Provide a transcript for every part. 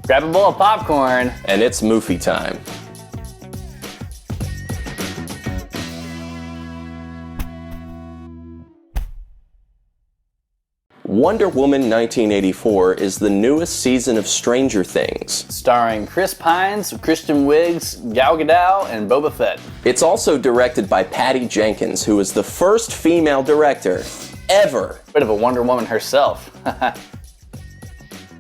Grab a bowl of popcorn. And it's MOOFI time. Wonder Woman 1984 is the newest season of Stranger Things. Starring Chris Pines, Kristen Wiig, Gal Gadot, and Boba Fett. It's also directed by Patty Jenkins, who is the first female director ever. Bit of a Wonder Woman herself.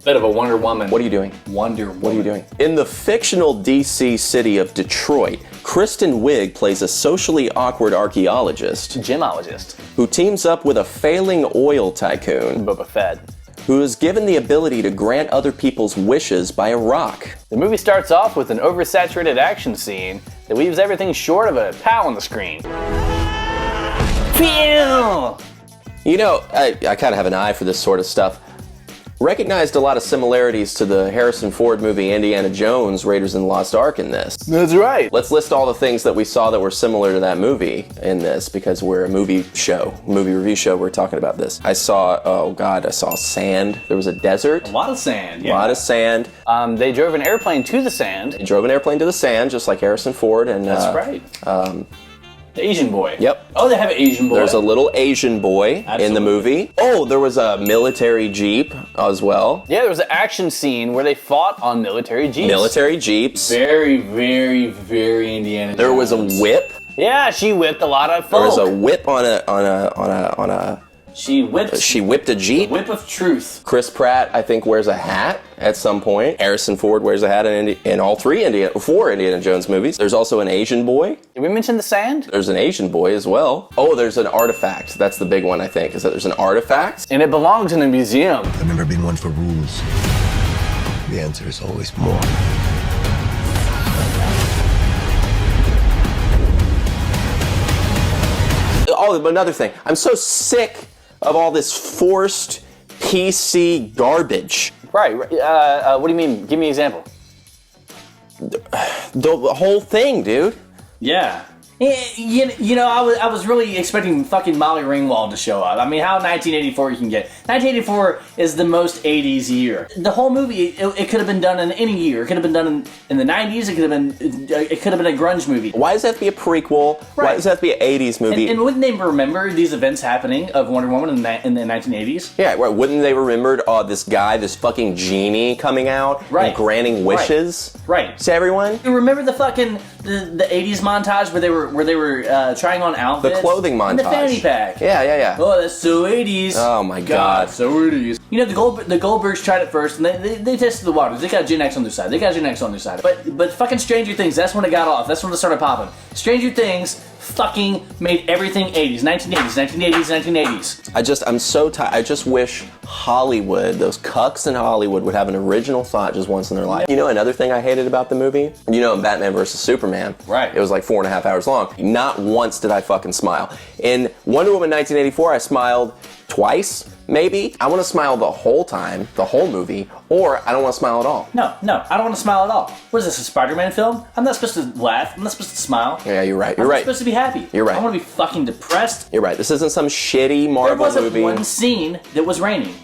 Bit of a Wonder Woman. What are you doing? Wonder Woman. What are you doing? In the fictional DC city of Detroit, Kristen Wiig plays a socially awkward archaeologist Gemologist. who teams up with a failing oil tycoon Boba Fett. who is given the ability to grant other people's wishes by a rock. The movie starts off with an oversaturated action scene that leaves everything short of a pow on the screen. Phew! You know, I kind of have an eye for this sort of stuff. Recognized a lot of similarities to the Harrison Ford movie Indiana Jones, Raiders in the Lost Ark in this. That's right. Let's list all the things that we saw that were similar to that movie in this, because we're a movie review show, we're talking about this. I saw sand. There was a desert. A lot of sand, yeah. A lot of sand. They drove an airplane to the sand. They drove an airplane to the sand, just like Harrison Ford. And That's right. The Asian boy. Yep. Oh, they have an Asian boy. There's a little Asian boy in the movie. Oh, there was a military jeep as well. Yeah, there was an action scene where they fought on military jeeps. Military jeeps. Very, very, very Indiana Jones. There was a whip. Yeah, she whipped a lot of folk. There was a whip on a. She whipped a jeep. Whip of truth. Chris Pratt, I think, wears a hat at some point. Harrison Ford wears a hat in all four Indiana Jones movies. There's also an Asian boy. Did we mention the sand? There's an Asian boy as well. Oh, there's an artifact. That's the big one, I think, is that there's an artifact. And it belongs in a museum. I've never been one for rules. The answer is always more. Oh, another thing. I'm so sick of all this forced PC garbage. Right. What do you mean? Give me an example. The whole thing, dude. Yeah. You know, I was really expecting fucking Molly Ringwald to show up. I mean, how 1984 you can get. 1984 is the most 80s year. The whole movie, it could have been done in any year. It could have been done in the 90s. It could have been a grunge movie. Why does that have to be a prequel? Right. Why does that have to be an 80s movie? And wouldn't they remember these events happening of Wonder Woman in the 1980s? Yeah, right. Wouldn't they remember this guy, this fucking genie coming out and granting wishes? Right. To everyone? You remember the fucking the 80s montage where they were trying on outfits? The clothing montage. And the fanny pack. Yeah. Oh, that's so 80s. Oh my God. So 80s. You know, the Goldbergs tried it first, and they tested the waters. They got Gen X on their side. But fucking Stranger Things, that's when it got off. That's when it started popping. Stranger Things fucking made everything 80s. 1980s. I'm so tired. I just wish Hollywood, those cucks in Hollywood, would have an original thought just once in their life. You know another thing I hated about the movie? You know, in Batman vs. Superman. Right. It was like 4.5 hours long. Not once did I fucking smile. In Wonder Woman 1984, I smiled twice, maybe. I want to smile the whole time, the whole movie, or I don't want to smile at all. No, I don't want to smile at all. What is this, a Spider-Man film? I'm not supposed to laugh. I'm not supposed to smile. Yeah, you're right. I'm supposed to be happy. You're right. I want to be fucking depressed. You're right. This isn't some shitty Marvel movie. There wasn't one scene that was raining.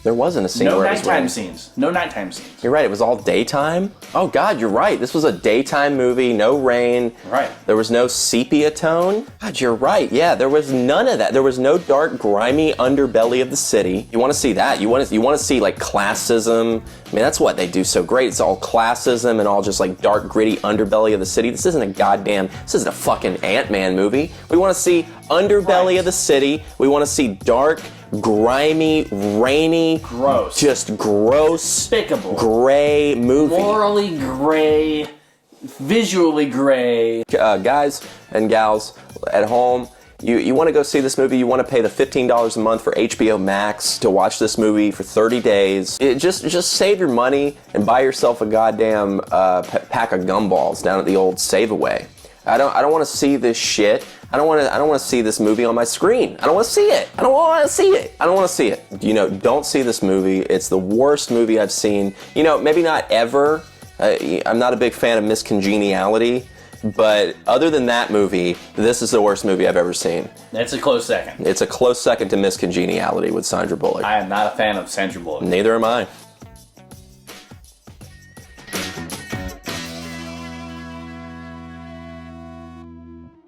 There wasn't a scene where it was raining. No nighttime scenes. You're right, it was all daytime. Oh God, you're right. This was a daytime movie, no rain. Right. There was no sepia tone. God, you're right. Yeah, there was none of that. There was no dark, grimy underbelly of the city. You want to see that? You want to see like classism? I mean, that's what they do so great. It's all classism and all just like dark, gritty underbelly of the city. This isn't a fucking Ant-Man movie. We want to see underbelly of the city. We want to see dark, grimy, rainy, gross, just gross, despicable, gray movie. Morally gray, visually gray. Guys and gals at home, you want to go see this movie, you want to pay the $15 a month for HBO Max to watch this movie for 30 days. Just save your money and buy yourself a goddamn pack of gumballs down at the old Save-Away. I don't want to see this shit. I don't want to see this movie on my screen. I don't want to see it. I don't want to see it. You know, don't see this movie. It's the worst movie I've seen. You know, maybe not ever. I'm not a big fan of Miss Congeniality, but other than that movie, this is the worst movie I've ever seen. It's a close second. It's a close second to Miss Congeniality with Sandra Bullock. I am not a fan of Sandra Bullock. Neither am I.